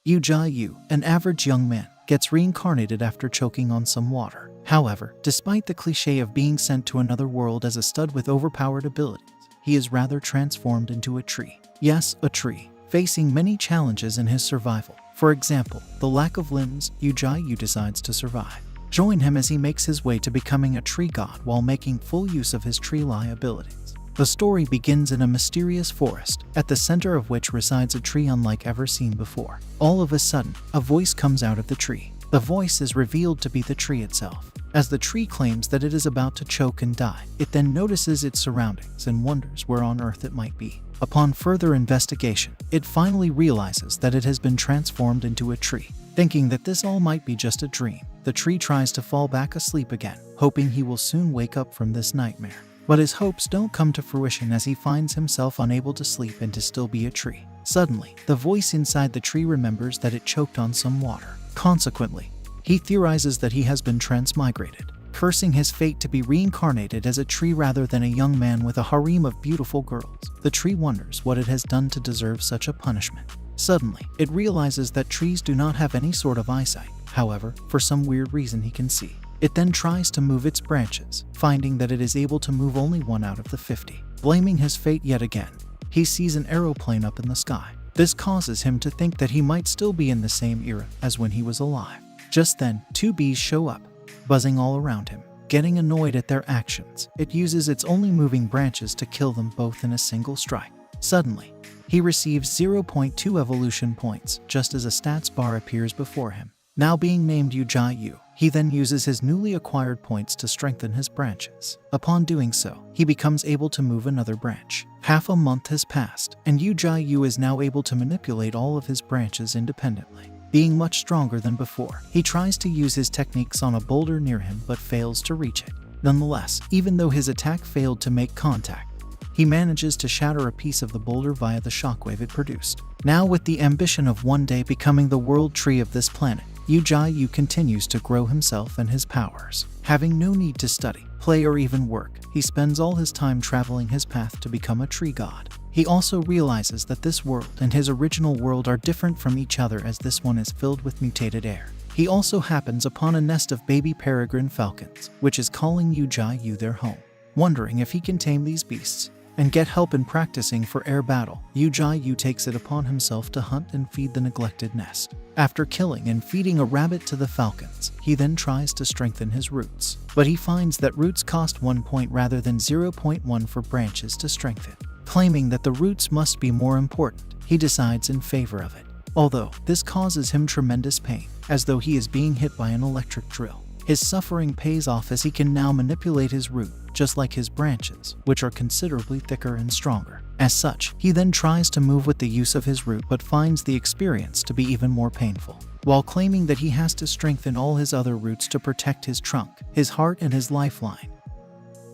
Yu Jia-yu, an average young man, gets reincarnated after choking on some water. However, despite the cliché of being sent to another world as a stud with overpowered abilities, he is rather transformed into a tree. Yes, a tree, facing many challenges in his survival. For example, the lack of limbs. Yu Jia-yu decides to survive. Join him as he makes his way to becoming a tree god while making full use of his tree-lie abilities. The story begins in a mysterious forest, at the center of which resides a tree unlike ever seen before. All of a sudden, a voice comes out of the tree. The voice is revealed to be the tree itself. As the tree claims that it is about to choke and die, it then notices its surroundings and wonders where on earth it might be. Upon further investigation, it finally realizes that it has been transformed into a tree. Thinking that this all might be just a dream, the tree tries to fall back asleep again, hoping he will soon wake up from this nightmare. But his hopes don't come to fruition as he finds himself unable to sleep and to still be a tree. Suddenly, the voice inside the tree remembers that it choked on some water. Consequently, he theorizes that he has been transmigrated, cursing his fate to be reincarnated as a tree rather than a young man with a harem of beautiful girls. The tree wonders what it has done to deserve such a punishment. Suddenly, it realizes that trees do not have any sort of eyesight. However, for some weird reason he can see. It then tries to move its branches, finding that it is able to move only 1 out of the 50. Blaming his fate yet again, he sees an aeroplane up in the sky. This causes him to think that he might still be in the same era as when he was alive. Just then, 2 bees show up, buzzing all around him. Getting annoyed at their actions, it uses its only moving branches to kill them both in a single strike. Suddenly, he receives 0.2 evolution points just as a stats bar appears before him. Now being named Yu Jia-yu, he then uses his newly acquired points to strengthen his branches. Upon doing so, he becomes able to move another branch. Half a month has passed, and Yu Jia-yu is now able to manipulate all of his branches independently. Being much stronger than before, he tries to use his techniques on a boulder near him but fails to reach it. Nonetheless, even though his attack failed to make contact, he manages to shatter a piece of the boulder via the shockwave it produced. Now with the ambition of one day becoming the world tree of this planet, Yu Jia-yu continues to grow himself and his powers. Having no need to study, play, or even work, he spends all his time traveling his path to become a tree god. He also realizes that this world and his original world are different from each other as this one is filled with mutated air. He also happens upon a nest of baby peregrine falcons, which is calling Yu Jia-yu their home. Wondering if he can tame these beasts and get help in practicing for air battle, Yu Jia-yu takes it upon himself to hunt and feed the neglected nest. After killing and feeding a rabbit to the falcons, he then tries to strengthen his roots. But he finds that roots cost 1 point rather than 0.1 for branches to strengthen. Claiming that the roots must be more important, he decides in favor of it. Although, this causes him tremendous pain, as though he is being hit by an electric drill. His suffering pays off as he can now manipulate his root, just like his branches, which are considerably thicker and stronger. As such, he then tries to move with the use of his root but finds the experience to be even more painful. While claiming that he has to strengthen all his other roots to protect his trunk, his heart, and his lifeline,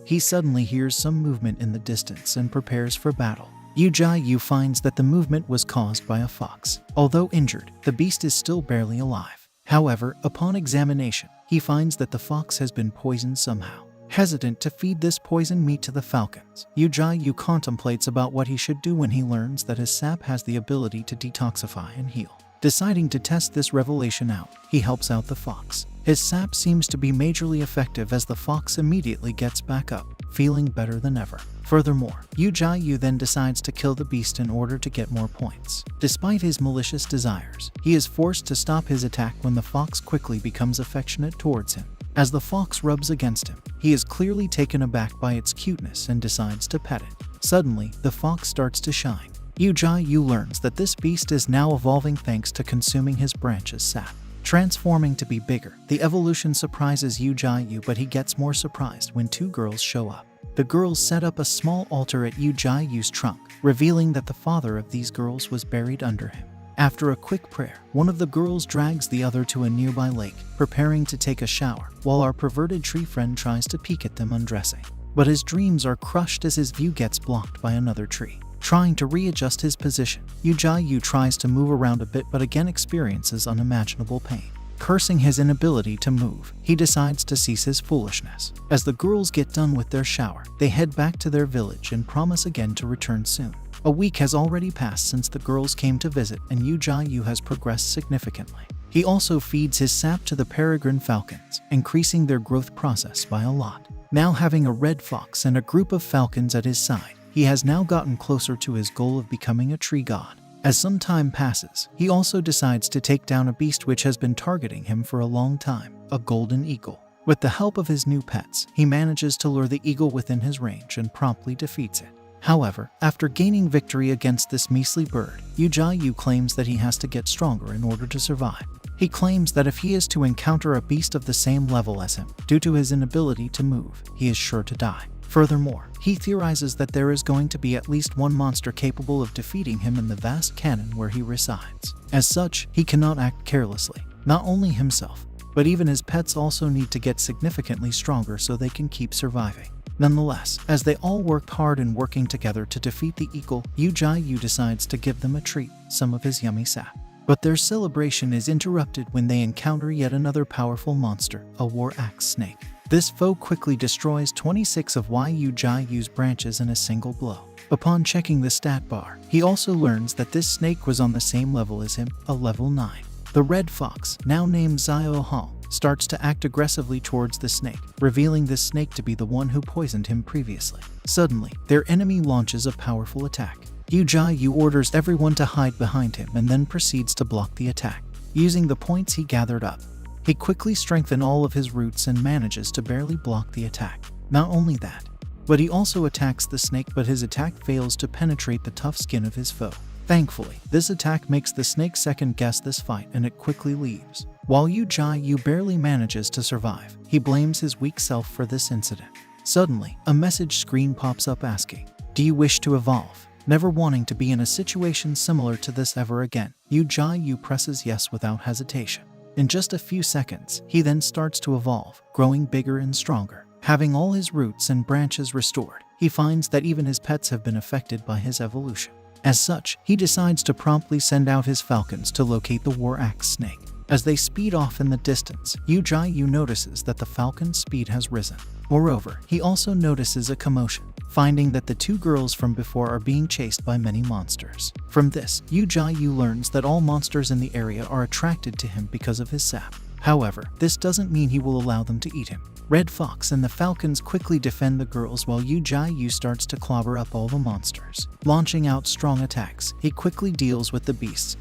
he suddenly hears some movement in the distance and prepares for battle. Yu Jia-yu finds that the movement was caused by a fox. Although injured, the beast is still barely alive. However, upon examination, he finds that the fox has been poisoned somehow. Hesitant to feed this poisoned meat to the falcons, Yu Jia-yu contemplates about what he should do when he learns that his sap has the ability to detoxify and heal. Deciding to test this revelation out, he helps out the fox. His sap seems to be majorly effective as the fox immediately gets back up, feeling better than ever. Furthermore, Yu Jia-yu then decides to kill the beast in order to get more points. Despite his malicious desires, he is forced to stop his attack when the fox quickly becomes affectionate towards him. As the fox rubs against him, he is clearly taken aback by its cuteness and decides to pet it. Suddenly, the fox starts to shine. Yu Jia-yu learns that this beast is now evolving thanks to consuming his branch's sap. Transforming to be bigger, the evolution surprises Yu Jia-yu, but he gets more surprised when 2 girls show up. The girls set up a small altar at Yu Jia-yu's trunk, revealing that the father of these girls was buried under him. After a quick prayer, one of the girls drags the other to a nearby lake, preparing to take a shower, while our perverted tree friend tries to peek at them undressing. But his dreams are crushed as his view gets blocked by another tree. Trying to readjust his position, Yu Jia-yu tries to move around a bit but again experiences unimaginable pain. Cursing his inability to move, he decides to cease his foolishness. As the girls get done with their shower, they head back to their village and promise again to return soon. A week has already passed since the girls came to visit, and Yu Jia has progressed significantly. He also feeds his sap to the peregrine falcons, increasing their growth process by a lot. Now having a red fox and a group of falcons at his side, he has now gotten closer to his goal of becoming a tree god. As some time passes, he also decides to take down a beast which has been targeting him for a long time, a golden eagle. With the help of his new pets, he manages to lure the eagle within his range and promptly defeats it. However, after gaining victory against this measly bird, Yu Jia claims that he has to get stronger in order to survive. He claims that if he is to encounter a beast of the same level as him, due to his inability to move, he is sure to die. Furthermore, he theorizes that there is going to be at least one monster capable of defeating him in the vast canon where he resides. As such, he cannot act carelessly. Not only himself, but even his pets also need to get significantly stronger so they can keep surviving. Nonetheless, as they all worked hard in working together to defeat the eagle, Yu Jia decides to give them a treat, some of his yummy sap. But their celebration is interrupted when they encounter yet another powerful monster, a war axe snake. This foe quickly destroys 26 of Yu Jia's branches in a single blow. Upon checking the stat bar, he also learns that this snake was on the same level as him, a level 9. The red fox, now named Xiao Hong, starts to act aggressively towards the snake, revealing this snake to be the one who poisoned him previously. Suddenly, their enemy launches a powerful attack. Yu Jia orders everyone to hide behind him and then proceeds to block the attack. Using the points he gathered up, he quickly strengthens all of his roots and manages to barely block the attack. Not only that, but he also attacks the snake, but his attack fails to penetrate the tough skin of his foe. Thankfully, this attack makes the snake second-guess this fight and it quickly leaves. While Yu Jia barely manages to survive, he blames his weak self for this incident. Suddenly, a message screen pops up asking, "Do you wish to evolve?" Never wanting to be in a situation similar to this ever again, Yu Jia presses yes without hesitation. In just a few seconds, he then starts to evolve, growing bigger and stronger. Having all his roots and branches restored, he finds that even his pets have been affected by his evolution. As such, he decides to promptly send out his falcons to locate the war axe snake. As they speed off in the distance, Yu Jia notices that the falcon's speed has risen. Moreover, he also notices a commotion, finding that the two girls from before are being chased by many monsters. From this, Yu Jia learns that all monsters in the area are attracted to him because of his sap. However, this doesn't mean he will allow them to eat him. Red Fox and the Falcons quickly defend the girls while Yu Jia starts to clobber up all the monsters. Launching out strong attacks, he quickly deals with the beasts,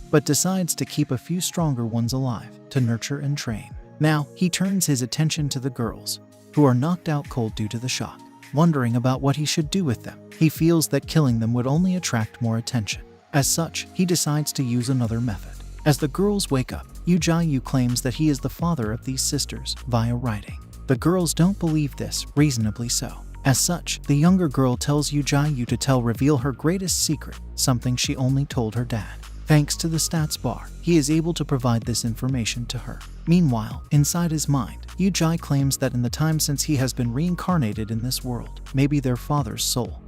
but decides to keep a few stronger ones alive to nurture and train. Now, he turns his attention to the girls, who are knocked out cold due to the shock. Wondering about what he should do with them, he feels that killing them would only attract more attention. As such, he decides to use another method. As the girls wake up, Yu Jia claims that he is the father of these sisters via writing. The girls don't believe this, reasonably so. As such, the younger girl tells Yu Jia to reveal her greatest secret, something she only told her dad. Thanks to the stats bar, he is able to provide this information to her. Meanwhile, inside his mind, Yu Jia claims that in the time since he has been reincarnated in this world, maybe their father's soul,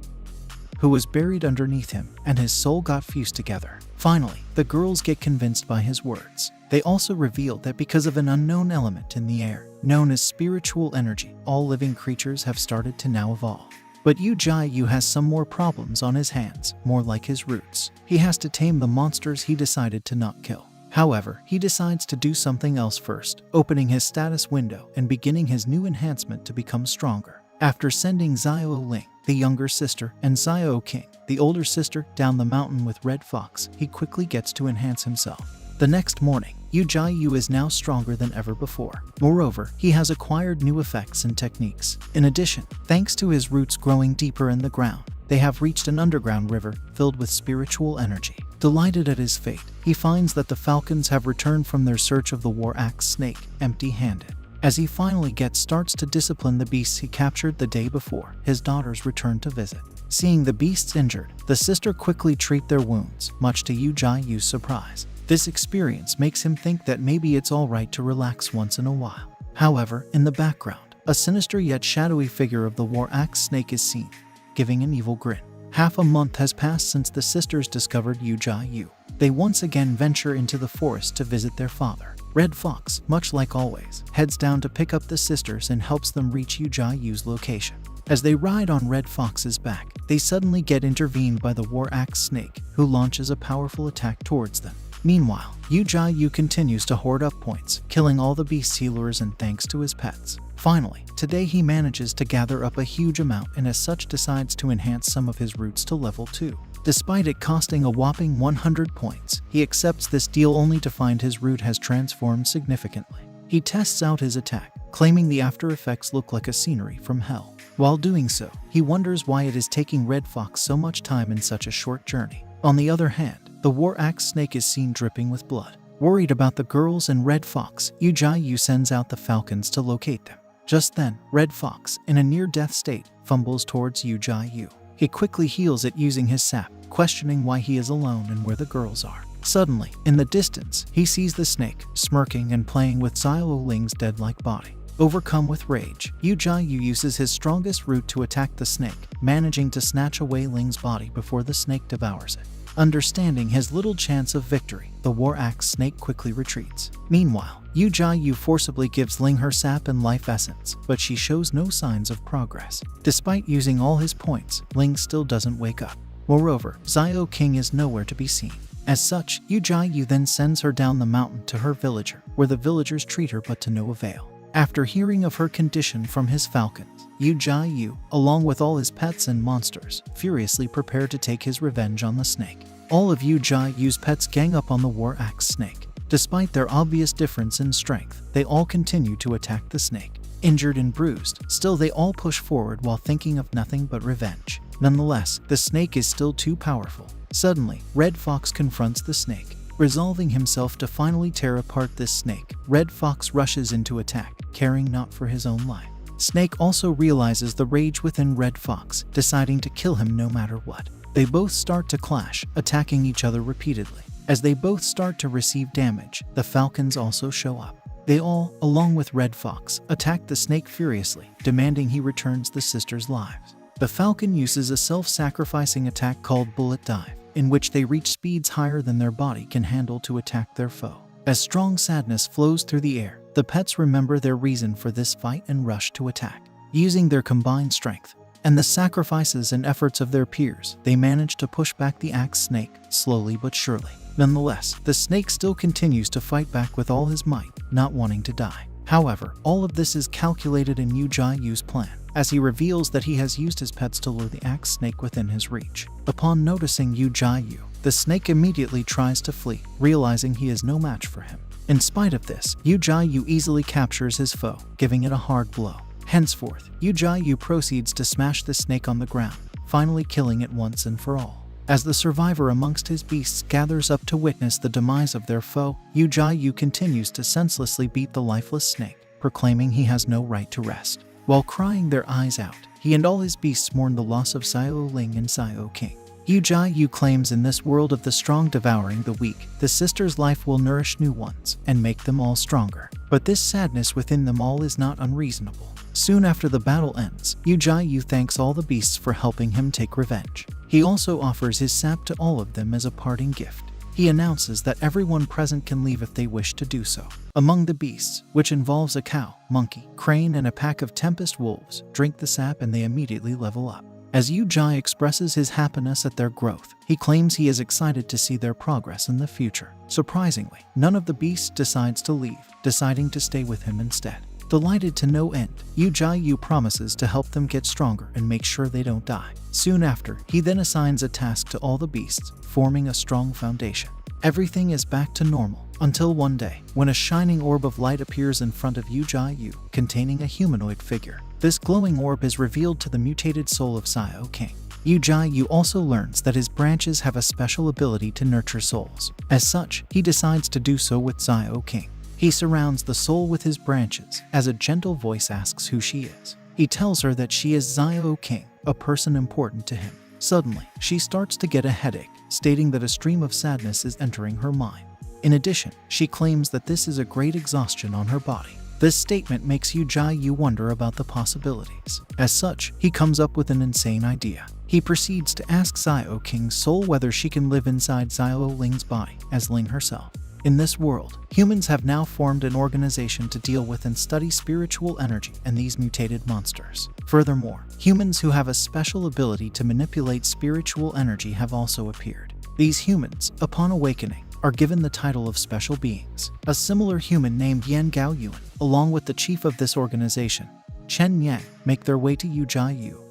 who was buried underneath him, and his soul got fused together. Finally, the girls get convinced by his words. They also reveal that because of an unknown element in the air, known as spiritual energy, all living creatures have started to now evolve. But Yu Jia has some more problems on his hands, more like his roots. He has to tame the monsters he decided to not kill. However, he decides to do something else first, opening his status window and beginning his new enhancement to become stronger. After sending Xiao Ling, the younger sister, and Xiao King, the older sister, down the mountain with Red Fox, he quickly gets to enhance himself. The next morning, Yu Jia is now stronger than ever before. Moreover, he has acquired new effects and techniques. In addition, thanks to his roots growing deeper in the ground, they have reached an underground river filled with spiritual energy. Delighted at his fate, he finds that the Falcons have returned from their search of the war axe snake, empty-handed. As he finally starts to discipline the beasts he captured the day before, his daughters return to visit. Seeing the beasts injured, the sister quickly treat their wounds, much to Yu Jia's surprise. This experience makes him think that maybe it's alright to relax once in a while. However, in the background, a sinister yet shadowy figure of the war axe snake is seen, giving an evil grin. Half a month has passed since the sisters discovered Yu Jia. They once again venture into the forest to visit their father. Red Fox, much like always, heads down to pick up the sisters and helps them reach Yu Jia's location. As they ride on Red Fox's back, they suddenly get intervened by the War Axe Snake, who launches a powerful attack towards them. Meanwhile, Yu Jia continues to hoard up points, killing all the beast healers and thanks to his pets. Finally, today he manages to gather up a huge amount and as such decides to enhance some of his roots to level 2. Despite it costing a whopping 100 points, he accepts this deal only to find his root has transformed significantly. He tests out his attack, claiming the after effects look like a scenery from hell. While doing so, he wonders why it is taking Red Fox so much time in such a short journey. On the other hand, the War Axe Snake is seen dripping with blood. Worried about the girls and Red Fox, Yu Jia sends out the falcons to locate them. Just then, Red Fox, in a near-death state, fumbles towards Yu Jia. He quickly heals it using his sap, questioning why he is alone and where the girls are. Suddenly, in the distance, he sees the snake, smirking and playing with Xiao Ling's dead-like body. Overcome with rage, Yu Jia uses his strongest root to attack the snake, managing to snatch away Ling's body before the snake devours it. Understanding his little chance of victory, the War Axe Snake quickly retreats. Meanwhile, Yu Jia forcibly gives Ling her sap and life essence, but she shows no signs of progress. Despite using all his points, Ling still doesn't wake up. Moreover, Xiao King is nowhere to be seen. As such, Yu Jia then sends her down the mountain to her villager, where the villagers treat her but to no avail. After hearing of her condition from his falcons, Yu Jia, along with all his pets and monsters, furiously prepare to take his revenge on the snake. All of Yu Jia's pets gang up on the War Axe Snake. Despite their obvious difference in strength, they all continue to attack the snake. Injured and bruised, still they all push forward while thinking of nothing but revenge. Nonetheless, the snake is still too powerful. Suddenly, Red Fox confronts the snake. Resolving himself to finally tear apart this snake, Red Fox rushes into attack, caring not for his own life. Snake also realizes the rage within Red Fox, deciding to kill him no matter what. They both start to clash, attacking each other repeatedly. As they both start to receive damage, the falcons also show up. They all, along with Red Fox, attack the snake furiously, demanding he returns the sisters' lives. The falcon uses a self-sacrificing attack called Bullet Dive, in which they reach speeds higher than their body can handle to attack their foe. As strong sadness flows through the air, the pets remember their reason for this fight and rush to attack. Using their combined strength and the sacrifices and efforts of their peers, they manage to push back the axe snake, slowly but surely. Nonetheless, the snake still continues to fight back with all his might, not wanting to die. However, all of this is calculated in Yu Jia's plan, as he reveals that he has used his pets to lure the axe snake within his reach. Upon noticing Yu Jia, the snake immediately tries to flee, realizing he is no match for him. In spite of this, Yu Jia easily captures his foe, giving it a hard blow. Henceforth, Yu Jia proceeds to smash the snake on the ground, finally killing it once and for all. As the survivor amongst his beasts gathers up to witness the demise of their foe, Yu Jia continues to senselessly beat the lifeless snake, proclaiming he has no right to rest. While crying their eyes out, he and all his beasts mourn the loss of Xiao Ling and Xiao King. Yu Jia claims in this world of the strong devouring the weak, the sisters' life will nourish new ones and make them all stronger. But this sadness within them all is not unreasonable. Soon after the battle ends, Yu Jia thanks all the beasts for helping him take revenge. He also offers his sap to all of them as a parting gift. He announces that everyone present can leave if they wish to do so. Among the beasts, which involves a cow, monkey, crane, and a pack of tempest wolves, drink the sap and they immediately level up. As Yu Jia expresses his happiness at their growth, he claims he is excited to see their progress in the future. Surprisingly, none of the beasts decides to leave, deciding to stay with him instead. Delighted to no end, Yu Jia promises to help them get stronger and make sure they don't die. Soon after, he then assigns a task to all the beasts, forming a strong foundation. Everything is back to normal, until one day, when a shining orb of light appears in front of Yu Jia, containing a humanoid figure. This glowing orb is revealed to the mutated soul of Xiao King. Yu Jia also learns that his branches have a special ability to nurture souls. As such, he decides to do so with Xiao King. He surrounds the soul with his branches, as a gentle voice asks who she is. He tells her that she is Xiao King, a person important to him. Suddenly, she starts to get a headache, stating that a stream of sadness is entering her mind. In addition, she claims that this is a great exhaustion on her body. This statement makes Yu Jia wonder about the possibilities. As such, he comes up with an insane idea. He proceeds to ask Xiao King's soul whether she can live inside Xiao Ling's body, as Ling herself. In this world, humans have now formed an organization to deal with and study spiritual energy and these mutated monsters. Furthermore, humans who have a special ability to manipulate spiritual energy have also appeared. These humans, upon awakening, are given the title of special beings. A similar human named Yan Gao Yuan, along with the chief of this organization, Chen Yang, make their way to Yu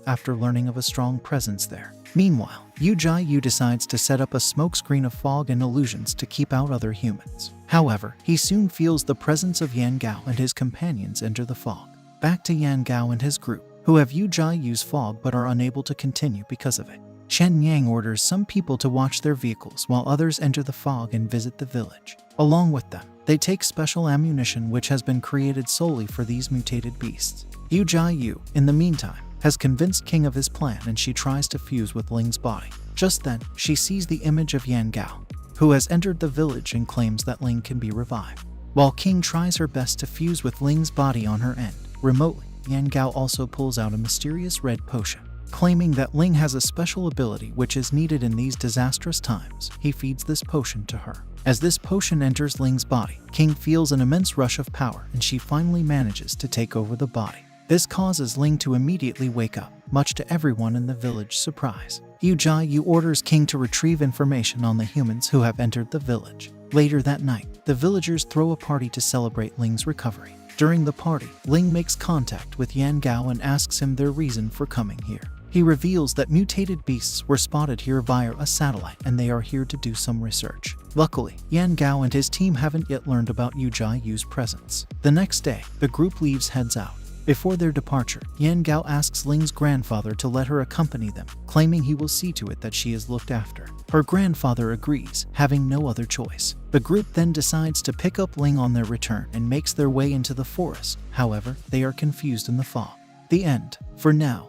after learning of a strong presence there. Meanwhile, Yu decides to set up a smokescreen of fog and illusions to keep out other humans. However, he soon feels the presence of Yan Gao and his companions enter the fog. Back to Yan Gao and his group, who have Yu's fog but are unable to continue because of it. Chen Yang orders some people to watch their vehicles while others enter the fog and visit the village. Along with them, they take special ammunition which has been created solely for these mutated beasts. Yu, in the meantime, has convinced King of his plan and she tries to fuse with Ling's body. Just then, she sees the image of Yan Gao, who has entered the village and claims that Ling can be revived. While King tries her best to fuse with Ling's body on her end, remotely, Yan Gao also pulls out a mysterious red potion. Claiming that Ling has a special ability which is needed in these disastrous times, he feeds this potion to her. As this potion enters Ling's body, King feels an immense rush of power and she finally manages to take over the body. This causes Ling to immediately wake up, much to everyone in the village's surprise. Yu orders King to retrieve information on the humans who have entered the village. Later that night, the villagers throw a party to celebrate Ling's recovery. During the party, Ling makes contact with Yan Gao and asks him their reason for coming here. He reveals that mutated beasts were spotted here via a satellite and they are here to do some research. Luckily, Yan Gao and his team haven't yet learned about Yu's presence. The next day, the group leaves heads out. Before their departure, Yan Gao asks Ling's grandfather to let her accompany them, claiming he will see to it that she is looked after. Her grandfather agrees, having no other choice. The group then decides to pick up Ling on their return and makes their way into the forest. However, they are confused in the fog. The end. For now,